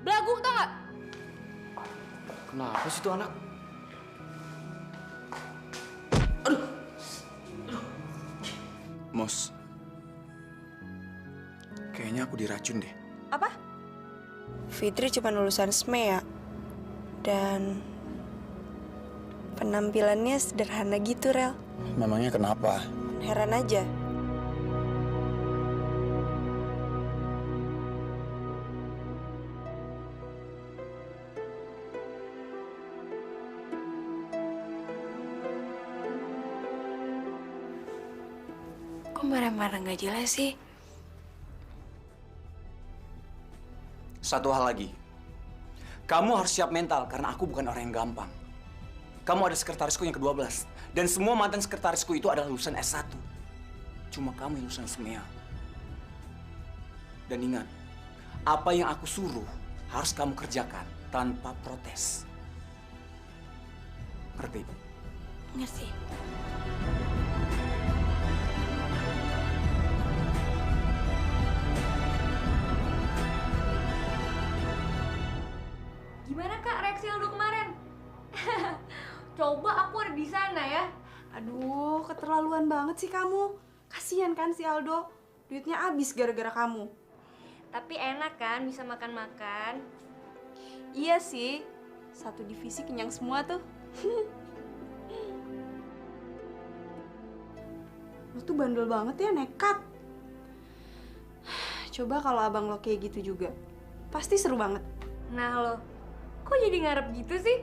Belagu tau nggak? Kenapa sih tuh anak? Mos, kayaknya aku diracun deh. Apa? Fitri cuma lulusan SME ya. Dan penampilannya sederhana gitu, Rel. Memangnya kenapa? Heran aja. Kok marah-marah nggak jelas sih? Satu hal lagi. Kamu harus siap mental karena aku bukan orang yang gampang. Kamu ada sekretarisku yang ke-12. Dan semua mantan sekretarisku itu adalah lulusan S1. Cuma kamu yang lulusan SMEA. Dan ingat, apa yang aku suruh harus kamu kerjakan tanpa protes. Ngerti? Ngerti. Gimana Kak reaksi Aldo kemarin? Coba aku ada di sana ya. Aduh, keterlaluan banget sih kamu. Kasian kan si Aldo, duitnya habis gara-gara kamu. Tapi enak kan bisa makan-makan. Iya sih, satu divisi kenyang semua tuh. Lo tuh bandel banget ya, nekat. Coba kalau abang lo kayak gitu juga, pasti seru banget. Nah lo, kok jadi ngarep gitu sih?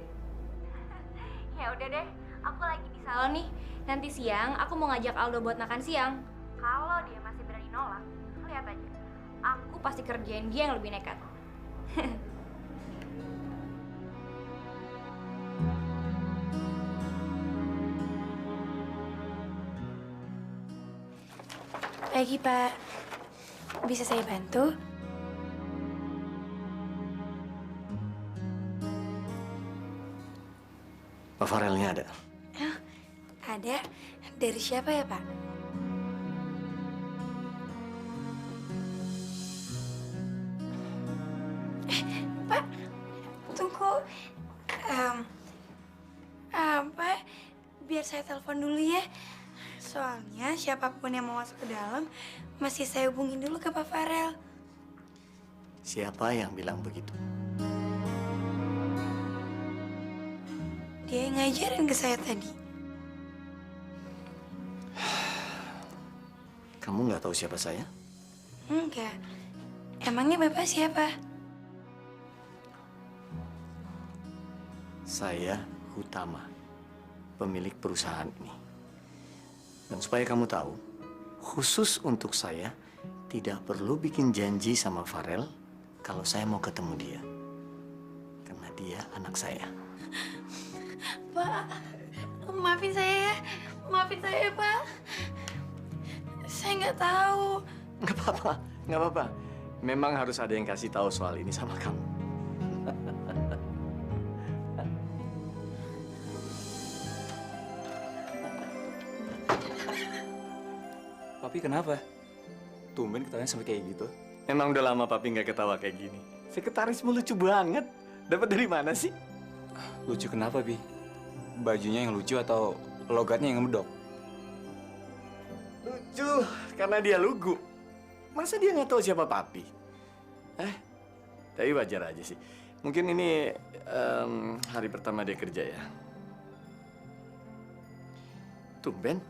Ya udah deh, aku lagi di salon nih. Nanti siang aku mau ngajak Aldo buat makan siang. Kalau dia masih berani nolak, lihat aja. Aku pasti kerjain dia yang lebih nekat. Pagi, Pak. Bisa saya bantu? Pak Farelnya ada. Oh, ada. Dari siapa ya, Pak? Pak, tunggu. Apa? Biar saya telepon dulu ya. Soalnya siapapun yang mau masuk ke dalam, mesti saya hubungin dulu ke Pak Farel. Siapa yang bilang begitu? Dia yang ngajarin ke saya tadi. Kamu nggak tahu siapa saya? Enggak. Emangnya Bapak siapa? Saya Hutama, pemilik perusahaan ini. Dan supaya kamu tahu, khusus untuk saya, tidak perlu bikin janji sama Farel kalau saya mau ketemu dia. Karena dia anak saya. Pak, maafin saya ya. Maafin saya, Pak. Saya nggak tahu. Nggak apa-apa, nggak apa-apa. Memang harus ada yang kasih tahu soal ini sama kamu. Papi kenapa? Tumben ketawanya sampai kayak gitu. Emang udah lama Papi nggak ketawa kayak gini. Sekretarismu lucu banget. Dapat dari mana sih? Lucu kenapa, Bi? Bajunya yang lucu atau logatnya yang ngedok? Lucu, karena dia lugu. Masa dia nggak tahu siapa Papi? Tapi wajar aja sih. Mungkin ini hari pertama dia kerja ya. Tumben,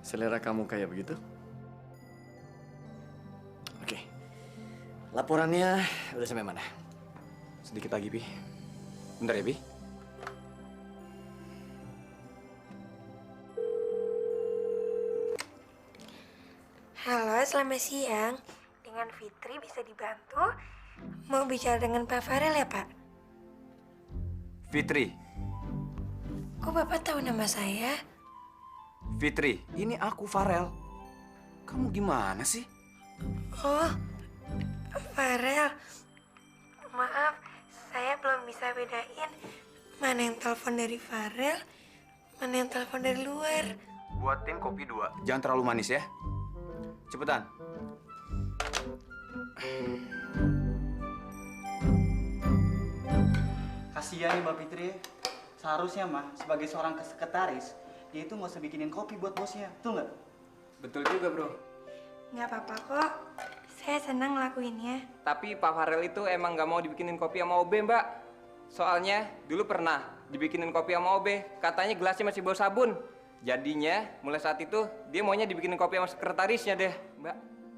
selera kamu kayak begitu. Oke, laporannya udah sampai mana? Sedikit lagi, Bi. Bentar ya, Bi. Halo, selamat siang. Dengan Fitri bisa dibantu? Mau bicara dengan Pak Farel ya, Pak? Fitri, Kok Bapak tahu nama saya? Fitri, ini aku Farel. Kamu gimana sih? Oh, Farel. Maaf, saya belum bisa bedain mana yang telepon dari Farel, mana yang telepon dari luar. Buatin kopi 2. Jangan terlalu manis ya. Cepetan. Kasihan nih Mbak Fitri. Seharusnya mah sebagai seorang sekretaris, dia itu nggak usah bikinin kopi buat bosnya, betul nggak? Betul juga, bro. Nggak apa-apa kok. Saya senang ngelakuinnya. Tapi Pak Farel itu emang nggak mau dibikinin kopi sama OB, Mbak. Soalnya dulu pernah dibikinin kopi sama OB, katanya gelasnya masih bau sabun. Jadinya mulai saat itu dia maunya dibikinin kopi sama sekretarisnya deh, Mbak.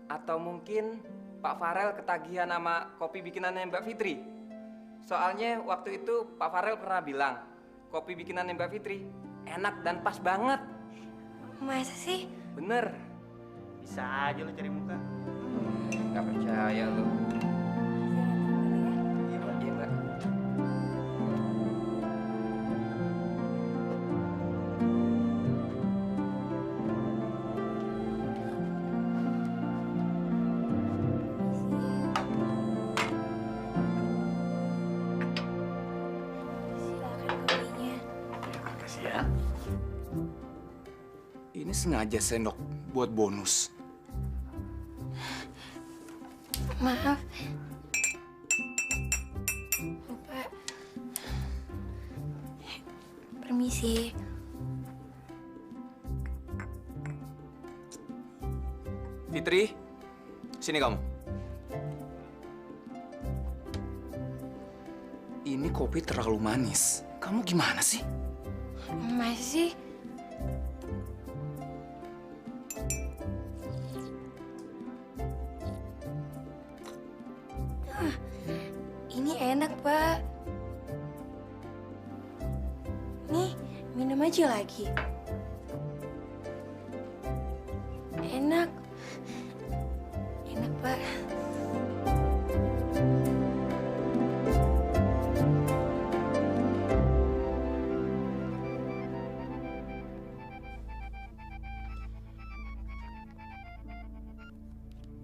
Atau mungkin Pak Farel ketagihan sama kopi bikinannya Mbak Fitri. Soalnya waktu itu Pak Farel pernah bilang, kopi bikinannya Mbak Fitri enak dan pas banget. Masa sih? Bener. Bisa aja lo cari muka. Nggak percaya lu. Iya Mbak. Iya, Mbak. Silakan kopinya. Terima kasih ya. Ini sengaja sendok buat bonus. Maaf. Lupa. Permisi. Fitri, sini kamu. Ini kopi terlalu manis. Kamu gimana sih? Masa sih? Ini enak, Pak. Nih, minum aja lagi. Enak. Enak, Pak.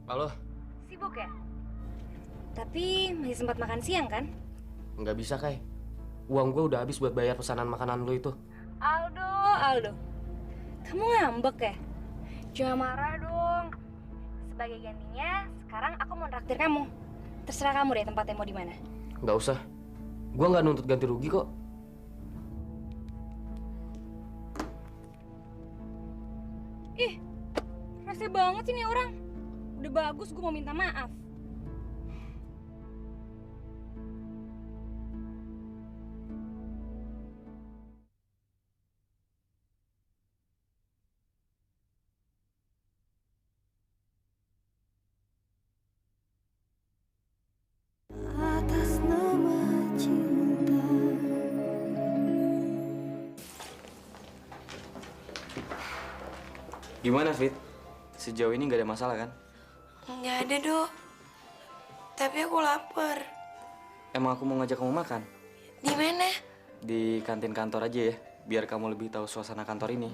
Halo, Sibuk ya? Tapi masih sempat makan siang kan? nggak bisa, Kai. Uang gue udah habis buat bayar pesanan makanan lo itu. Aldo. Kamu ngambek ya? Jangan marah dong. Sebagai gantinya, sekarang aku mau traktir kamu. Terserah kamu deh tempatnya mau di mana. Nggak usah. Gue nggak nuntut ganti rugi kok. Ih, rese banget sih nih orang. Udah bagus gue mau minta maaf. Atas nama cinta. Gimana, Fit? Sejauh ini nggak ada masalah kan? Nggak ada, Dok. Tapi aku lapar. Emang aku mau ngajak kamu makan? Di mana? Di kantin kantor aja ya, biar kamu lebih tahu suasana kantor ini.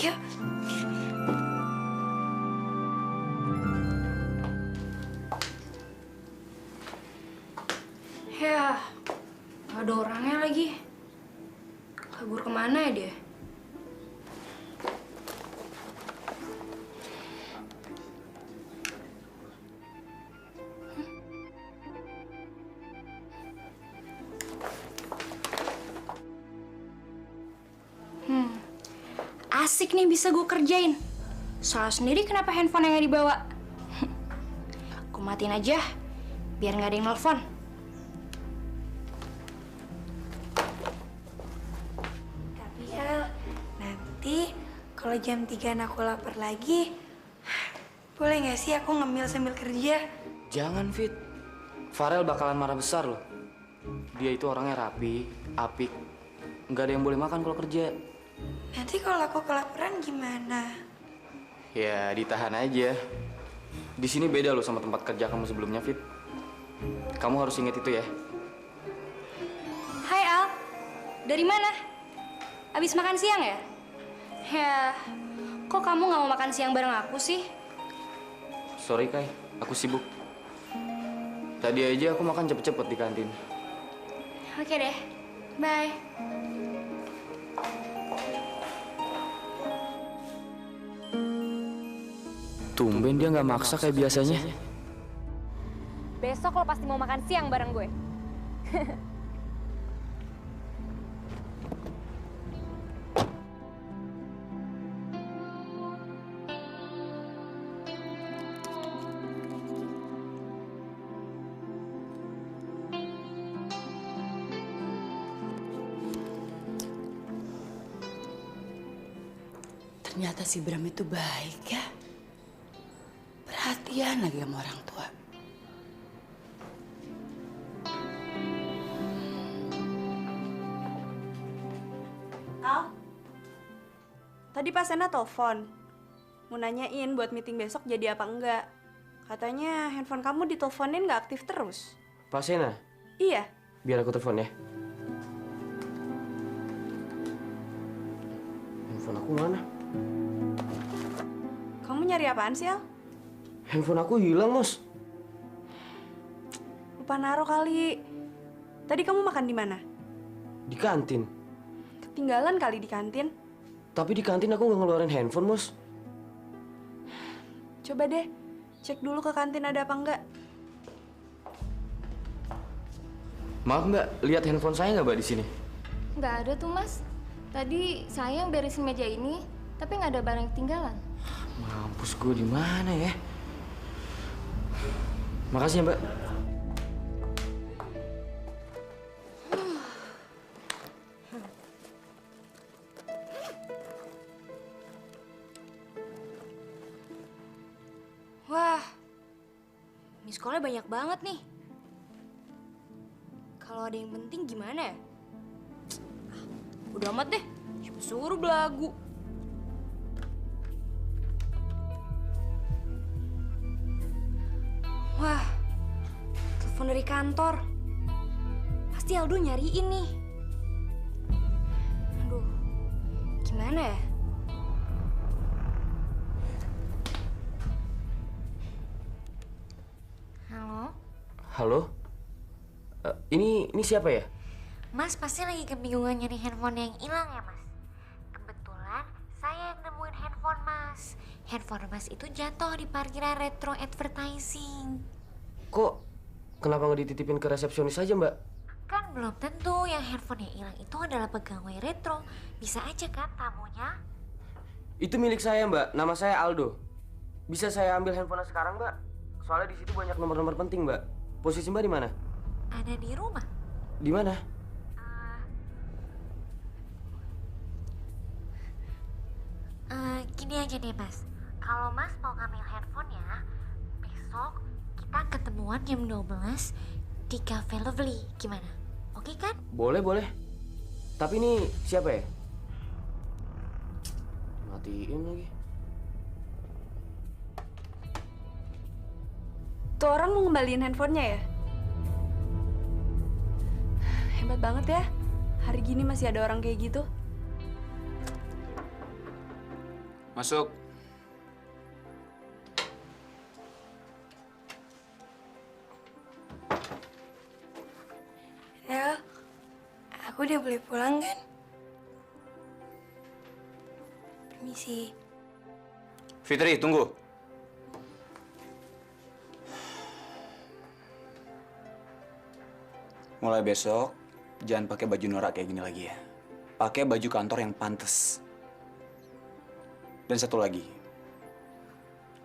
Yuk. Ya, gak ada orangnya lagi. Kabur kemana ya dia? Asik nih bisa gue kerjain. Salah sendiri kenapa handphone yang gak dibawa? Aku matiin aja, biar gak ada yang nelfon. Tapi Al, nanti kalau jam 3 aku lapar lagi, boleh nggak sih aku ngemil sambil kerja? Jangan, Fit. Farel bakalan marah besar loh. Dia itu orangnya rapi, apik. Nggak ada yang boleh makan kalau kerja. Nanti kalau aku kelaparan gimana? Ya, ditahan aja. Di sini beda loh sama tempat kerja kamu sebelumnya, Fit. Kamu harus ingat itu ya. Hai Al, dari mana? Abis makan siang ya? Ya, kok kamu nggak mau makan siang bareng aku sih? Sorry, Kai. Aku sibuk. Tadi aja aku makan cepet-cepet di kantin. Oke deh, bye. Tumben dia nggak maksa kayak biasanya. Besok lo pasti mau makan siang bareng gue. Ternyata si Bram itu baik ya. Perhatian lagi sama orang tua. Al, tadi Pak Sena telepon. Mau nanyain buat meeting besok jadi apa enggak. Katanya handphone kamu diteleponin nggak aktif terus. Pak Sena, Iya, biar aku telepon ya. Handphone aku mana? kamu nyari apaan sih, Al? Handphone aku hilang, Mos. Lupa naruh kali. Tadi kamu makan di mana? Di kantin. Ketinggalan kali di kantin. Tapi di kantin aku nggak ngeluarin handphone, Mos. Coba deh, cek dulu ke kantin ada apa enggak. Maaf Mbak, lihat handphone saya nggak Mbak di sini? Nggak ada tuh mas. Tadi saya yang beresin meja ini, tapi nggak ada barang yang ketinggalan. Mampus gue di mana ya? Makasih ya Mbak. Wah, miss call-nya banyak banget nih. Kalau ada yang penting gimana ya? Udah amat deh, cuma suruh belagu. Wah, telepon dari kantor. Pasti Aldo nyariin nih. Aduh, gimana ya? Halo? Halo? Ini siapa ya? Mas pasti lagi kebingungan nyari handphone yang hilang ya mas? Kebetulan saya yang nemuin handphone mas. Handphone mas itu jatuh di parkiran Retro Advertising. Kok kenapa nggak dititipin ke resepsionis aja Mbak? Kan belum tentu yang handphone yang hilang itu adalah pegawai Retro. Bisa aja kan tamunya? Itu milik saya Mbak, nama saya Aldo. Bisa saya ambil handphone sekarang Mbak? Soalnya di situ banyak nomor-nomor penting Mbak. Posisi Mbak di mana? Ada di rumah. Di mana? Gini aja deh mas. Kalau mas mau ngambil handphonenya, besok kita ketemuan jam 12 di Cafe Lovely. Gimana? Oke kan? Boleh, boleh. Tapi ini siapa ya? Matiin lagi. Tuh orang mau ngembaliin handphonenya ya? Hebat banget ya. Hari gini masih ada orang kayak gitu. Masuk. Rel, aku udah boleh pulang kan? Permisi. Fitri, tunggu. Mulai besok, jangan pakai baju norak kayak gini lagi ya. Pakai baju kantor yang pantas. Dan satu lagi,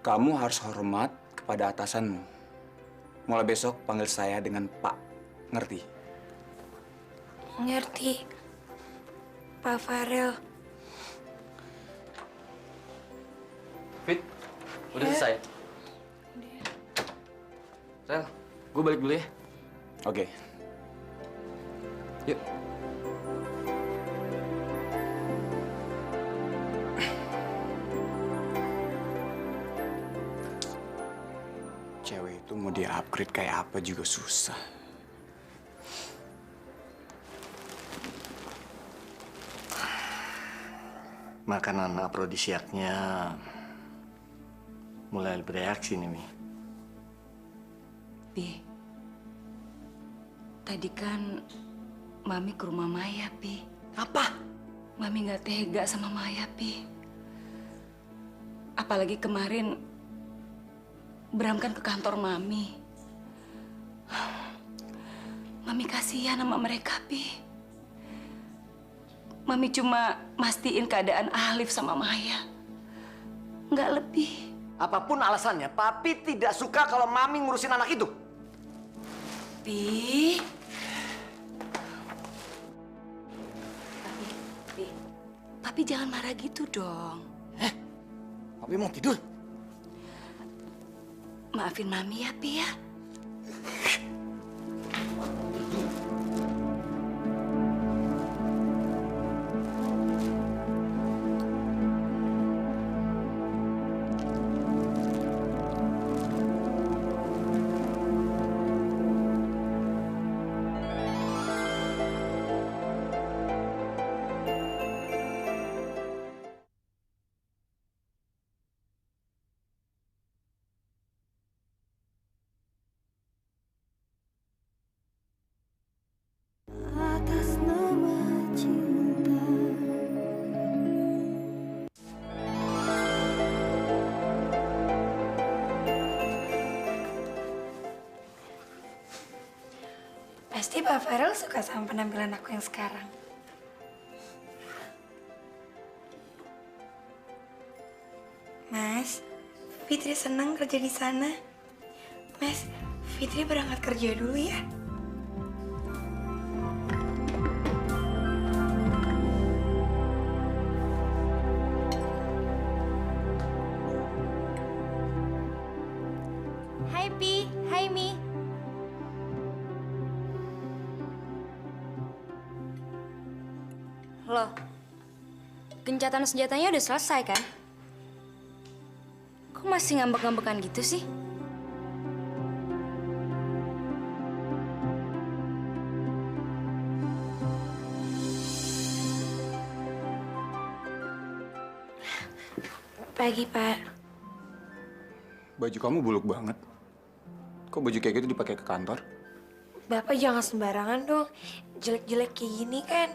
kamu harus hormat kepada atasanmu. Mulai besok panggil saya dengan Pak. Ngerti? Ngerti. Pak Farel. Fit, udah selesai? Rel, gue balik dulu ya. Oke. Yuk. Cewek itu mau di-upgrade kayak apa juga susah. Makanan afrodisiaknya mulai bereaksi nih, Mi. Pi, tadi kan Mami ke rumah Maya, Pi. Apa? Mami nggak tega sama Maya, Pi. Apalagi kemarin Bram kan ke kantor Mami. Mami kasihan sama mereka, Pi. Mami cuma mastiin keadaan Alif sama Maya. Nggak lebih. Apapun alasannya, Papi tidak suka kalau Mami ngurusin anak itu. Pi. Papi jangan marah gitu dong. Papi mau tidur. Maafin Mami ya, Pi ya. Pasti Pak Farel suka sama penampilan aku yang sekarang. Mas, Fitri senang kerja di sana. Mas, Fitri berangkat kerja dulu ya. Hai Pi, hai Mi. Loh, gencatan senjatanya udah selesai kan? Kok masih ngambek-ngambekan gitu sih? Pagi, Pak. Baju kamu buluk banget. Kok baju kayak gitu dipakai ke kantor? Bapak jangan sembarangan dong. Jelek-jelek kayak gini kan.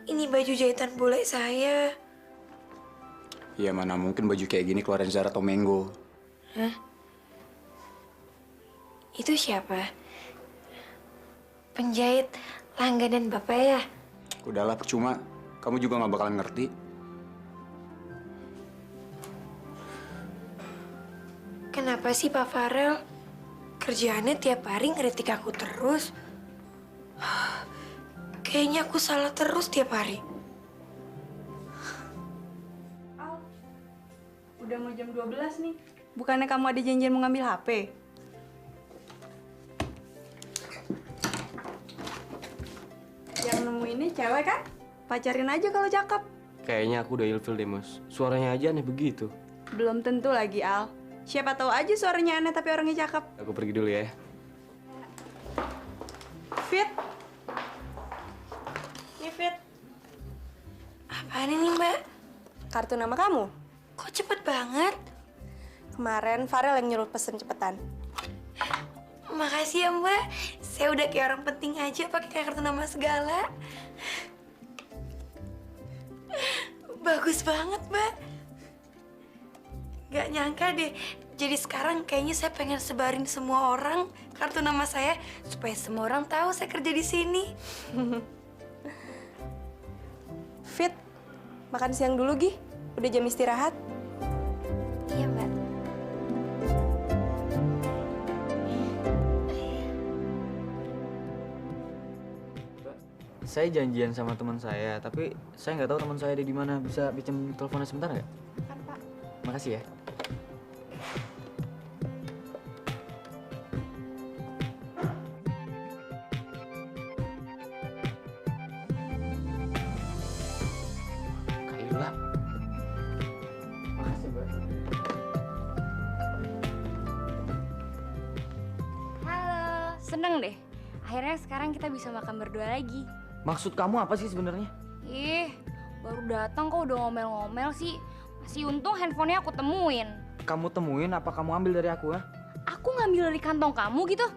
Ini baju jahitan bule saya. Ya mana mungkin baju kayak gini keluarin Zara atau Mango. Hah? Itu siapa? Penjahit langganan Bapak ya? Udahlah percuma. Kamu juga nggak bakalan ngerti. Kenapa sih Pak Farel? Kerjaannya tiap hari ngeritik aku terus. Kayaknya aku salah terus tiap hari. Al, udah mau jam 12 nih. Bukannya kamu ada janjian mau ngambil HP? Yang nemu ini cewek kan? Pacarin aja kalau cakep. Kayaknya aku udah ilfil deh, Mas. Suaranya aja aneh begitu. Belum tentu lagi, Al. Siapa tahu aja suaranya aneh tapi orangnya cakep. Aku pergi dulu ya. Fit. Nih, Fit. Apaan ini, Mbak? Kartu nama kamu. Kok cepet banget? Kemarin Farel yang nyuruh pesen cepetan. Makasih ya, Mbak. Saya udah kayak orang penting aja pakai kartu nama segala. Bagus banget, Mbak. Gak nyangka deh. Jadi sekarang kayaknya saya pengen sebarin semua orang kartu nama saya supaya semua orang tahu saya kerja di sini. Fit, makan siang dulu, Gi. Udah jam istirahat. Iya, Mbak. Saya janjian sama teman saya, tapi saya nggak tahu teman saya ada di mana. Bisa pinjam teleponnya sebentar nggak? Kan, Pak. Makasih ya. Kayla. Makasih, Mbak. Halo, seneng deh. Akhirnya sekarang kita bisa makan berdua lagi. Maksud kamu apa sih sebenarnya? Ih, baru datang kok udah ngomel-ngomel sih. Masih untung handphonenya aku temuin. Kamu temuin apa kamu ambil dari aku ya? Aku ngambil dari kantong kamu gitu.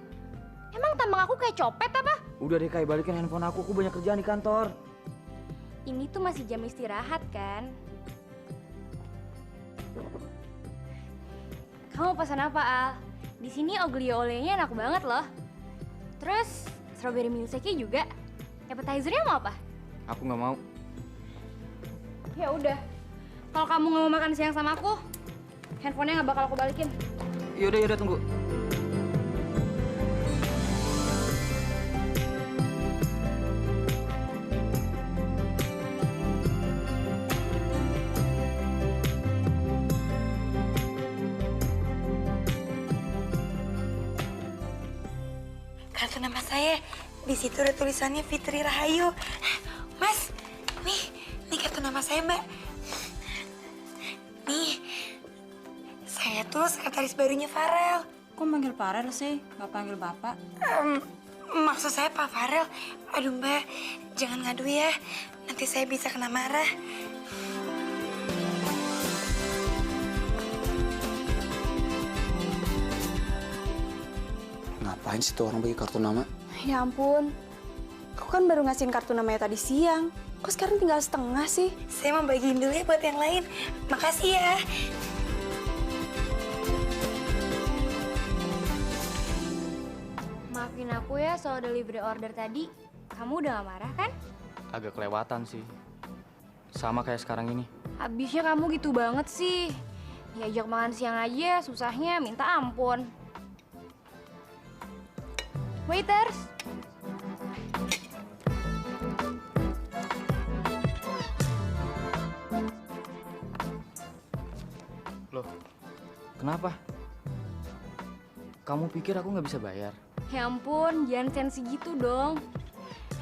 Emang tampang aku kayak copet apa? Udah deh, kayak balikin handphone aku banyak kerjaan di kantor. Ini tuh masih jam istirahat kan? Kamu pesan apa, Al? Di sini oglio olenya enak banget loh. Terus strawberry milkshake-nya juga. Appetizer-nya mau apa? Aku nggak mau. Ya udah. Kalau kamu nggak mau makan siang sama aku, handphonenya nggak bakal aku balikin. Yaudah, tunggu. kartu nama saya. Di situ ada tulisannya Fitri Rahayu. Mas, nih kartu nama saya, Mbak. Nih, saya tuh sekretaris barunya Farel. Kok manggil Farel sih? Nggak panggil Bapak? Maksud saya Pak Farel. Aduh Mbak, jangan ngadu ya. Nanti saya bisa kena marah. Ngapain sih tuh orang bagi kartu nama? Ya ampun, kau kan baru ngasihin kartu namanya tadi siang. Kok sekarang tinggal setengah sih? Saya mau bagiin dulu ya buat yang lain. Makasih ya. Maafin aku ya soal delivery order tadi. Kamu udah gak marah kan? Agak kelewatan sih. Sama kayak sekarang ini. Habisnya kamu gitu banget sih. Diajak makan siang aja susahnya minta ampun. Waiters! Loh, kenapa? Kamu pikir aku nggak bisa bayar? Ya ampun, jangan sensi gitu dong.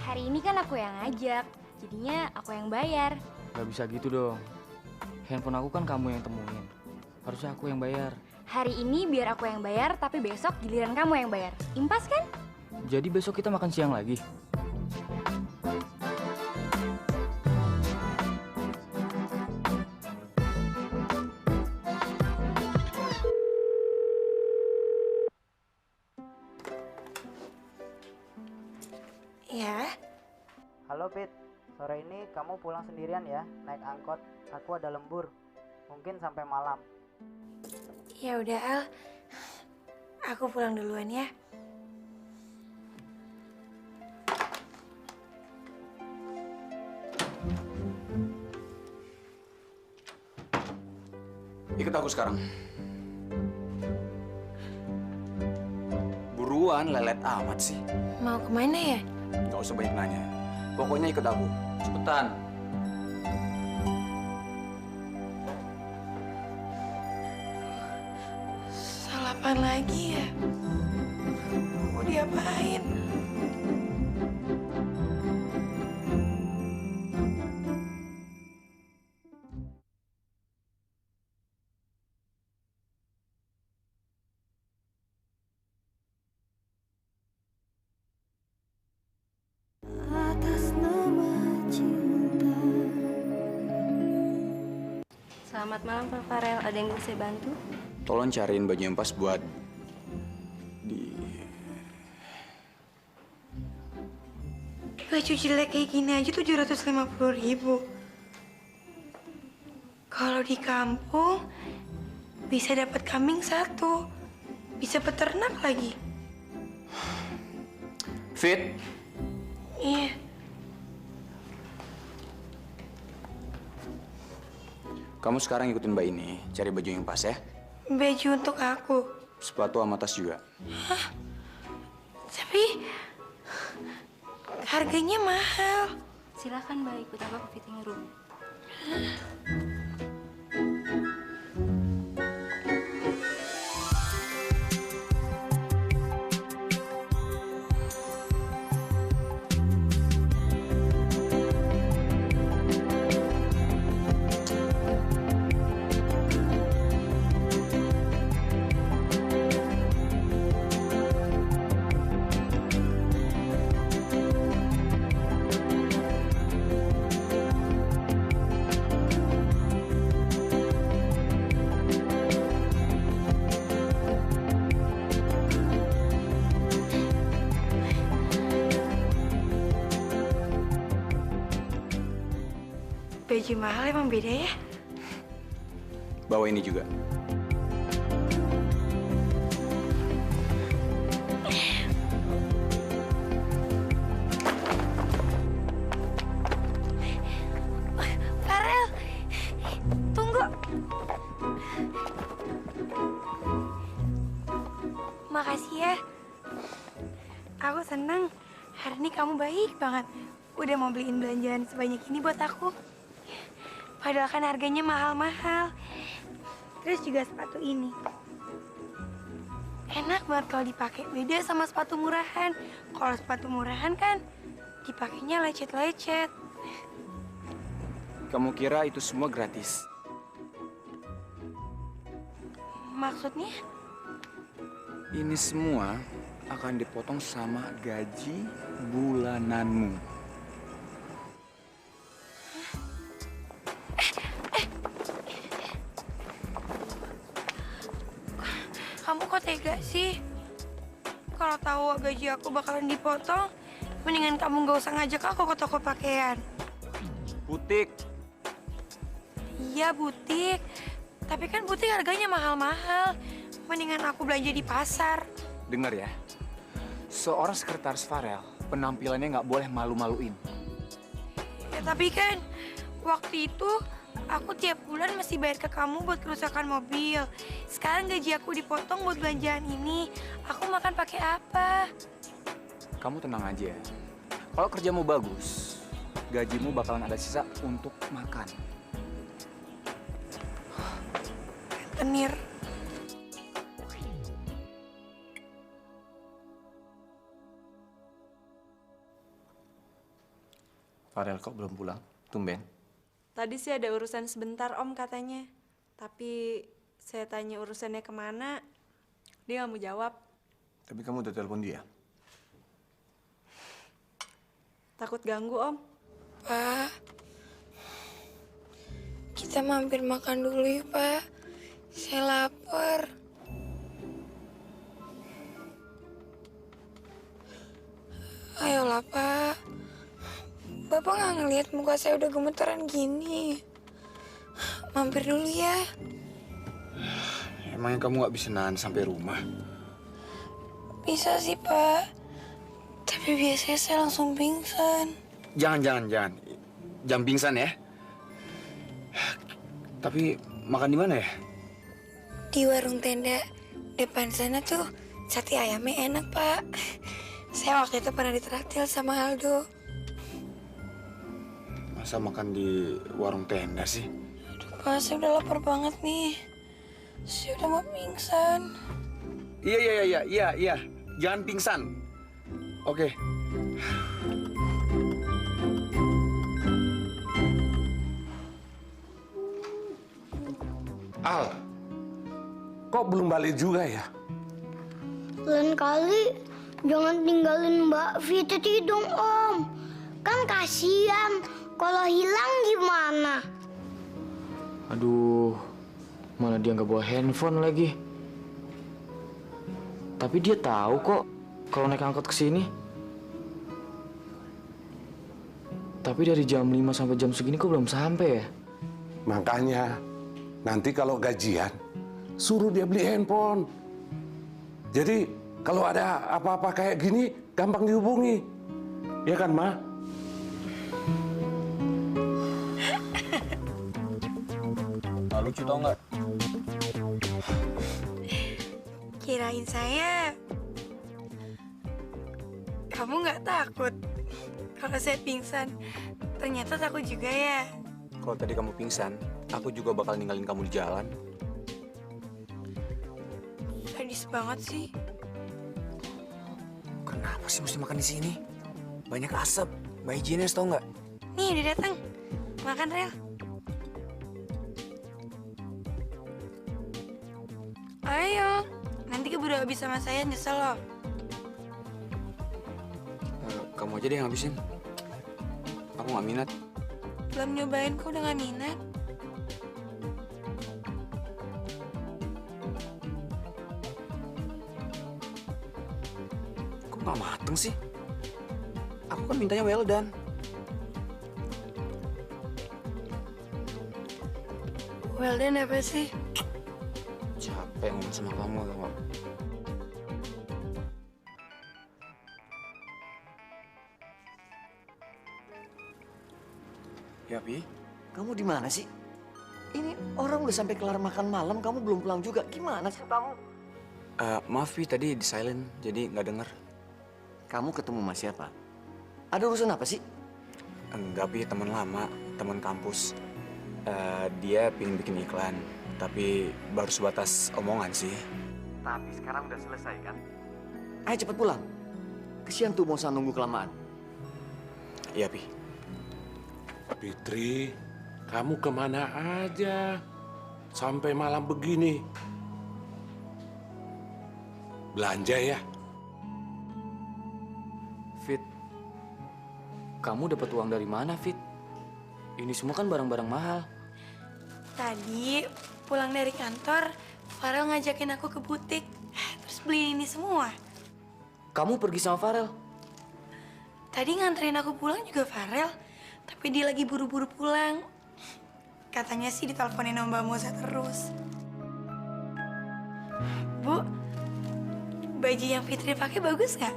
Hari ini kan aku yang ngajak, jadinya aku yang bayar. Nggak bisa gitu dong. Handphone aku kan kamu yang temuin. Harusnya aku yang bayar. Hari ini biar aku yang bayar, tapi besok giliran kamu yang bayar. Impas kan? Jadi besok kita makan siang lagi? Ya. Halo Pit, sore ini kamu pulang sendirian ya, naik angkot. Aku ada lembur, mungkin sampai malam. Ya udah Al, aku pulang duluan ya. Ikut aku sekarang. Buruan, lelet amat sih. Mau kemana ya? Gak usah banyak nanya. Pokoknya ikut aku. Cepetan. Salah apaan lagi ya? Mau diapain? Selamat malam Pak Farel, ada yang bisa bantu? Tolong cariin baju yang pas buat Baju jelek kayak gini aja 750.000. Kalau di kampung bisa dapat kambing 1, bisa peternak lagi. Fit. Iya. Kamu sekarang ikutin Mbak ini, cari baju yang pas ya. Baju untuk aku. Sepatu sama tas juga. Hah? Tapi harganya mahal. Silakan Mbak ikut aku ke fitting room. Baju mahal emang beda ya? Bawa ini juga. Farel, tunggu. Makasih ya. Aku seneng. Hari ini kamu baik banget. Udah mau beliin belanjaan sebanyak ini buat aku. Padahal kan harganya mahal-mahal. Terus juga sepatu ini. enak banget kalau dipakai. Beda sama sepatu murahan. Kalau sepatu murahan kan dipakainya lecet-lecet. Kamu kira itu semua gratis? Maksudnya? Ini semua akan dipotong sama gaji bulananmu. Kamu kok tega sih? Kalau tahu gaji aku bakalan dipotong, mendingan kamu gak usah ngajak aku ke toko pakaian. Butik. Iya, butik. Tapi kan butik harganya mahal-mahal. Mendingan aku belanja di pasar. Dengar ya, seorang sekretaris Farel penampilannya nggak boleh malu-maluin. Ya tapi kan waktu itu aku tiap bulan mesti bayar ke kamu buat kerusakan mobil. Sekarang gaji aku dipotong buat belanjaan ini. Aku makan pakai apa? Kamu tenang aja. Kalau kerjamu bagus, gajimu bakalan ada sisa untuk makan. Tenir. Farel kok belum pulang? Tumben. Tadi sih ada urusan sebentar Om katanya. Tapi saya tanya urusannya kemana, dia nggak mau jawab. Tapi kamu udah telepon dia? Takut ganggu Om. Pak, kita mampir makan dulu yuk Pak. Saya lapar. Ayolah Pak. Bapak nggak ngeliat muka saya udah gemeteran gini. Mampir dulu ya. Emangnya kamu nggak bisa nahan sampai rumah? Bisa sih Pak. Tapi biasanya saya langsung pingsan. Jangan. Jangan pingsan ya. Tapi makan di mana ya? Di warung tenda depan sana tuh sate ayamnya enak Pak. Saya waktu itu pernah ditraktir sama Aldo. Masa makan di warung tenda sih? Aduh Pak, saya udah lapar banget nih. Saya udah mau pingsan. Iya. Jangan pingsan. Oke. Al, kok belum balik juga ya? Lain kali jangan tinggalin Mbak Fitri dong Om. Kan kasihan kalau hilang gimana? Aduh, mana dia nggak bawa handphone lagi. Tapi dia tahu kok kalau naik angkot ke sini. Tapi dari jam 5 sampai jam segini kok belum sampai ya? Makanya nanti kalau gajian suruh dia beli handphone. Jadi kalau ada apa-apa kayak gini gampang dihubungi. Ya kan, Ma? Nah, lucu tau nggak? Kirain saya kamu nggak takut kalau saya pingsan. Ternyata takut juga ya. Kalau tadi kamu pingsan, aku juga bakal ninggalin kamu di jalan. Sadis banget sih. Kenapa sih mesti makan di sini? Banyak asap, nggak higienis tau nggak? Nih udah datang. Makan Rel. Ayo, nanti keburu habis sama saya nyesel loh. Kamu aja deh yang habisin. Aku nggak minat. Belum nyobain kok udah gak minat. Kok nggak mateng sih? Aku kan mintanya well done. Well done apa sih? Capek ngomong sama kamu tau nggak? Ya, Pi? Kamu di mana sih? Ini orang udah sampai kelar makan malam, kamu belum pulang juga. Gimana sih kamu? Maaf, Pi, tadi di silent, jadi nggak denger. Kamu ketemu sama siapa? Ada urusan apa sih? Enggak, Pi, teman lama, teman kampus. Dia pengen bikin iklan, tapi baru sebatas omongan sih. Tapi sekarang udah selesai kan? Ayo cepet pulang. Kesian tuh Mosa nunggu kelamaan. Iya, Pi. Fitri, kamu kemana aja? Sampai malam begini. Belanja ya? Fit, kamu dapat uang dari mana, Fit? Ini semua kan barang-barang mahal. Tadi pulang dari kantor, Farel ngajakin aku ke butik, terus beli ini semua. Kamu pergi sama Farel? Tadi nganterin aku pulang juga Farel, tapi dia lagi buru-buru pulang. Katanya sih diteleponin sama Mbak Moza terus. Bu, baju yang Fitri pakai bagus nggak?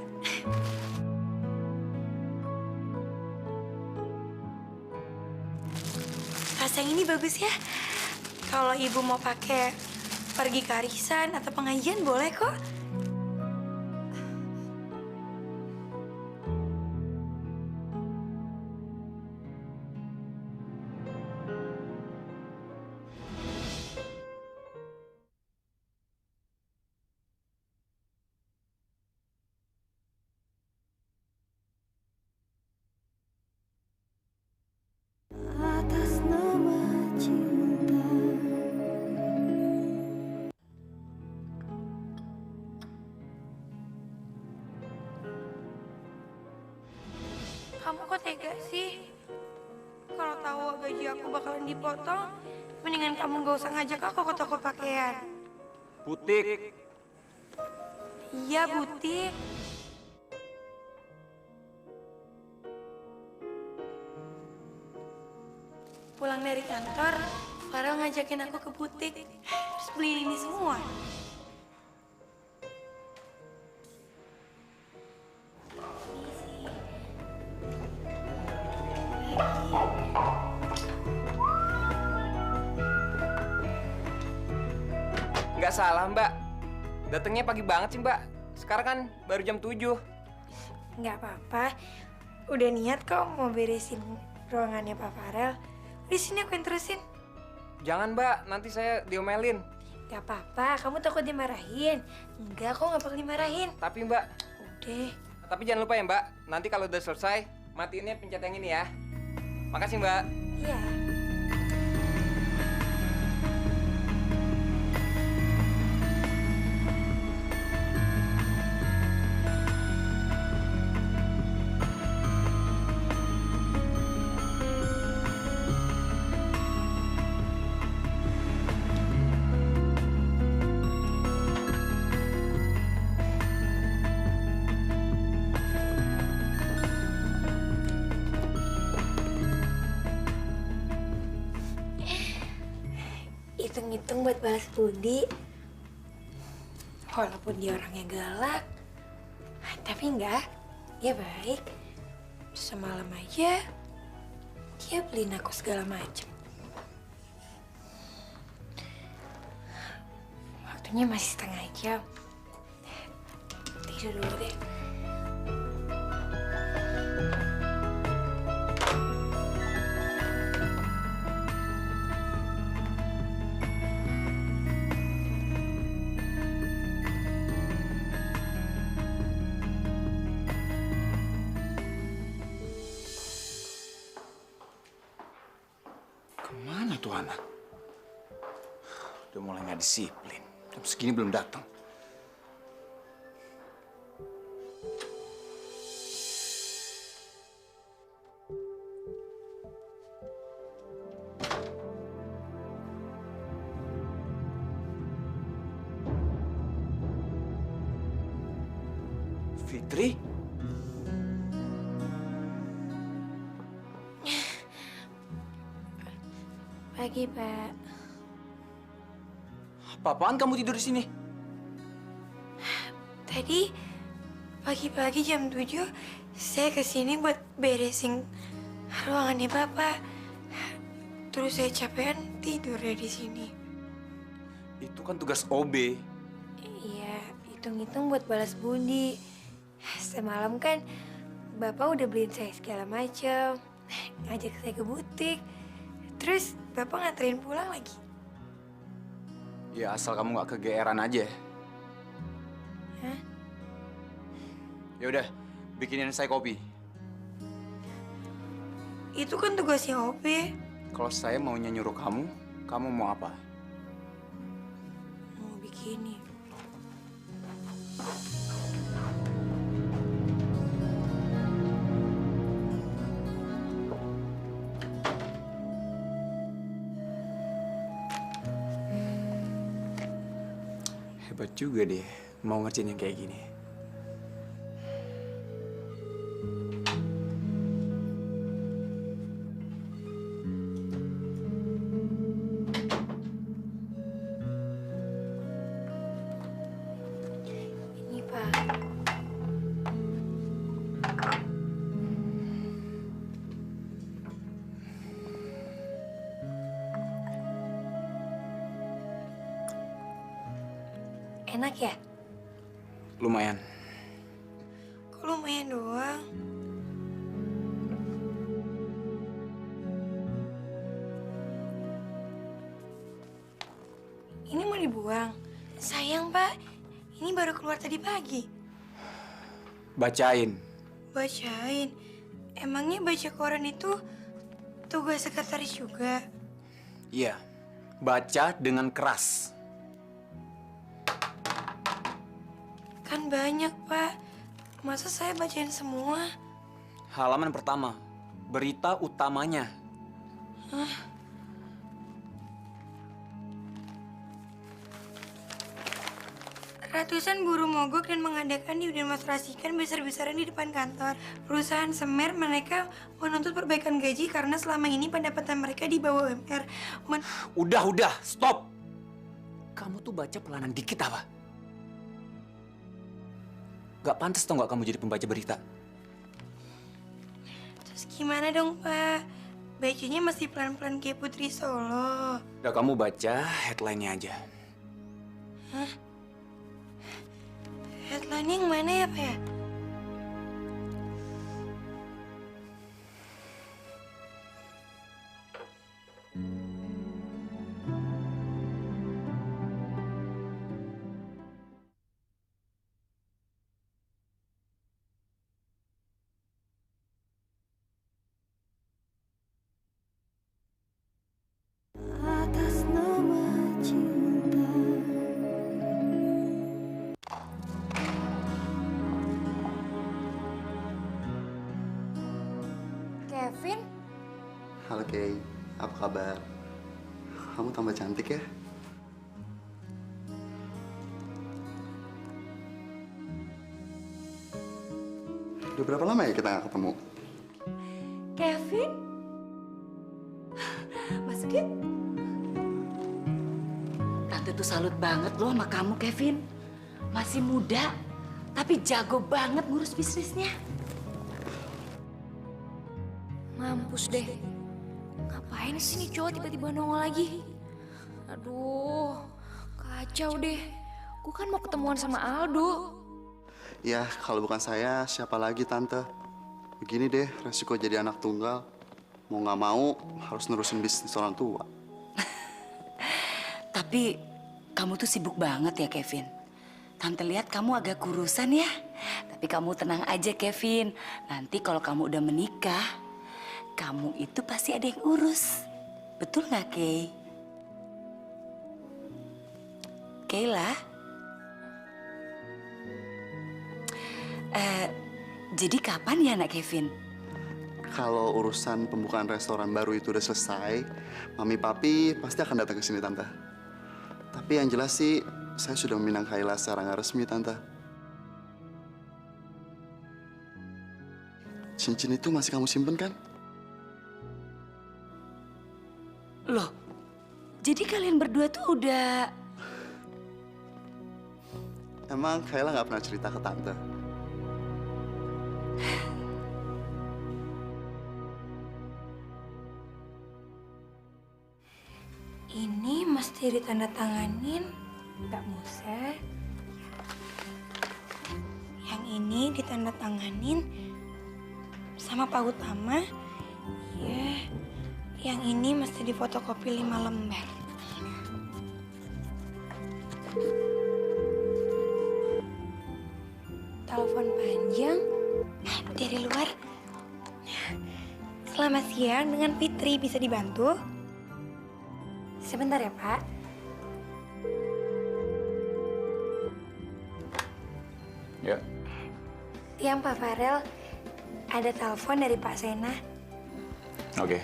Tas yang ini bagus ya. Kalau ibu mau pakai pergi ke arisan atau pengajian boleh kok. Atas nama cinta. Kamu kok tega sih? Kalau tahu gaji aku bakalan dipotong, mendingan kamu gak usah ngajak aku ke toko pakaian. Butik. Iya, butik. Pulang dari kantor, Farel ngajakin aku ke butik, terus beli ini semua. Nggak salah, Mbak. Datangnya pagi banget sih, Mbak. Sekarang kan baru jam 7. Nggak apa-apa, udah niat kok mau beresin ruangannya Pak Farel. Di sini aku yang terusin. Jangan, Mbak. Nanti saya diomelin. Gak apa-apa, kamu takut dimarahin. Enggak, kok nggak bakal dimarahin. Tapi, Mbak. Udah. Tapi jangan lupa ya, Mbak. Nanti kalau udah selesai, matiinnya pencet yang ini ya. Makasih, Mbak. Iya. Hitung-hitung buat balas budi. Walaupun dia orangnya galak, tapi enggak, dia baik. Semalam aja, dia beliin aku segala macam. Waktunya masih setengah jam. Tidur dulu deh. Kemana tuh anak? Udah mulai nggak disiplin. Jam segini belum datang. Fitri? Pagi, Pak. Apa-apaan kamu tidur di sini? Tadi pagi-pagi jam 7 saya kesini buat beresin ruangannya Bapak. Terus saya capean tidur ya di sini. Itu kan tugas OB. Iya, hitung-hitung buat balas budi. Semalam kan Bapak udah beliin saya segala macam, ngajak saya ke butik. Terus Bapak nganterin pulang lagi. Ya asal kamu nggak kegeeran aja. Ya udah, bikinin saya kopi. Itu kan tugasnya OP. Kalau saya mau nyuruh kamu, kamu mau apa? Mau bikinin. Hebat juga deh, mau ngerjain yang kayak gini. Ini, Pak. Enak ya? Lumayan. Kok lumayan doang? Ini mau dibuang? Sayang, Pak. Ini baru keluar tadi pagi. Bacain. Bacain? Emangnya baca koran itu tugas sekretaris juga? Iya, baca dengan keras. Kan banyak, Pak. Masa saya bacain semua? Halaman pertama, berita utamanya. Hah? Ratusan buruh mogok dan mengadakan didemonstrasikan besar-besaran di depan kantor. Perusahaan Semer mereka menuntut perbaikan gaji karena selama ini pendapatan mereka di bawah UMR. Udah, stop. Kamu tuh baca pelanan dikit apa? Gak pantas tau gak kamu jadi pembaca berita? Terus gimana dong, Pak? Bacanya masih pelan-pelan kayak Putri Solo. Udah, kamu baca headline-nya aja. Hah? Headline-nya yang mana ya, Pak ya? Atas nama cinta. Kevin? Halo Kay, apa kabar? Kamu tambah cantik ya? Udah berapa lama ya kita nggak ketemu? Kevin? Masuk yuk. Tante tuh salut banget loh sama kamu, Kevin. Masih muda, tapi jago banget ngurus bisnisnya. Mampus deh. Ngapain sih nih cowok tiba-tiba nongol lagi? Aduh, kacau deh. Gue kan mau ketemuan sama Aldo. Ya, kalau bukan saya, siapa lagi Tante? Begini deh, resiko jadi anak tunggal. Mau nggak mau, harus nerusin bisnis orang tua. Tapi kamu tuh sibuk banget ya, Kevin. Tante lihat kamu agak kurusan ya. Tapi kamu tenang aja, Kevin. Nanti kalau kamu udah menikah, kamu itu pasti ada yang urus. Betul nggak, Kay? Kayla? Jadi kapan ya anak Kevin? Kalau urusan pembukaan restoran baru itu udah selesai, Mami Papi pasti akan datang ke sini, Tante. Tapi yang jelas sih, saya sudah meminang Kayla secara nggak resmi, Tante. Cincin itu masih kamu simpen kan? Loh, jadi kalian berdua tuh udah... Emang Kayla nggak pernah cerita ke Tante? Ini mesti ditandatanganin Mbak Musa. Yang ini ditandatanganin sama Pak Utama. Ya, yang ini mesti difotokopi 5 lembar. Telepon panjang Selamat siang, dengan Fitri. Bisa dibantu? Sebentar ya, Pak. Ya. Siang, Pak Farel. Ada telepon dari Pak Sena. Oke.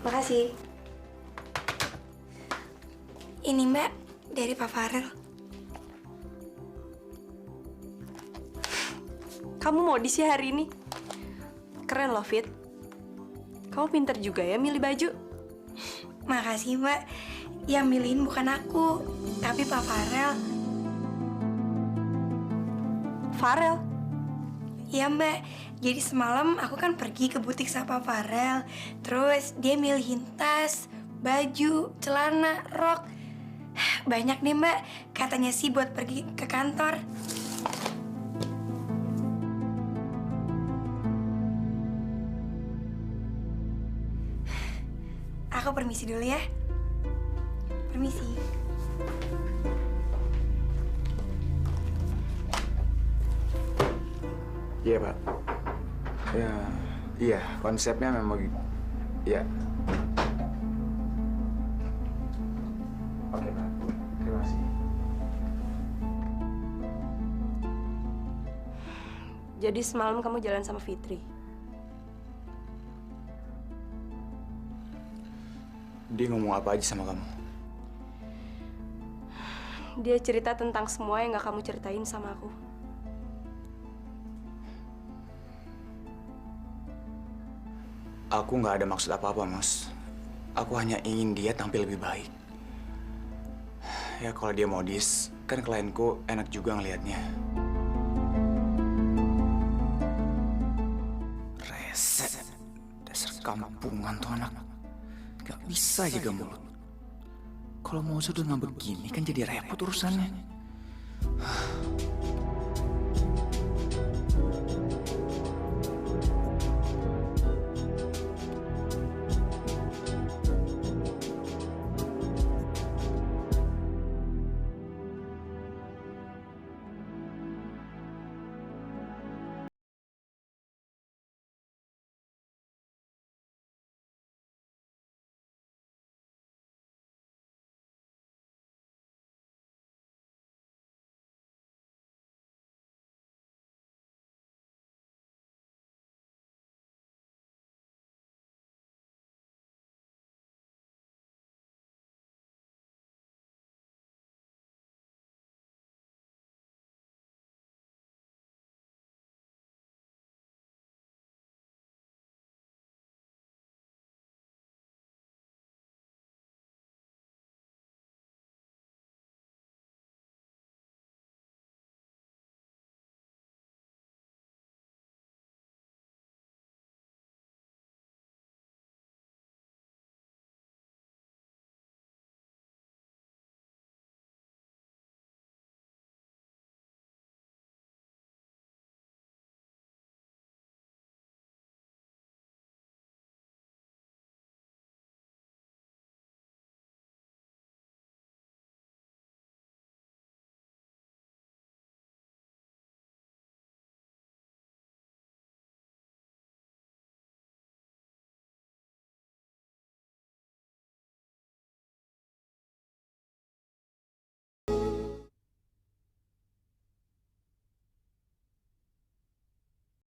Makasih. Ini Mbak, dari Pak Farel. Kamu modis ya hari ini? Keren loh, Fit. Kamu pinter juga ya milih baju. Makasih, Mbak. Yang milihin bukan aku, tapi Pak Farel. Farel? Iya, Mbak. Jadi semalam aku kan pergi ke butik sama Pak Farel. Terus dia milihin tas, baju, celana, rok. Banyak deh, Mbak. Katanya sih buat pergi ke kantor. Aku permisi dulu ya. Permisi. Iya, Pak. Ya, iya, konsepnya memang iya. Oke, Pak. Terima kasih. Jadi semalam kamu jalan sama Fitri? Dia ngomong apa aja sama kamu? Dia cerita tentang semua yang gak kamu ceritain sama aku. Aku nggak ada maksud apa-apa, Mas. Aku hanya ingin dia tampil lebih baik. Ya, kalau dia modis, kan klienku enak juga ngelihatnya. Reset. Dasar kampungan tuh anak. Gak bisa jaga mulut. Kalau mau sudah nggak begini, kan jadi repot urusannya.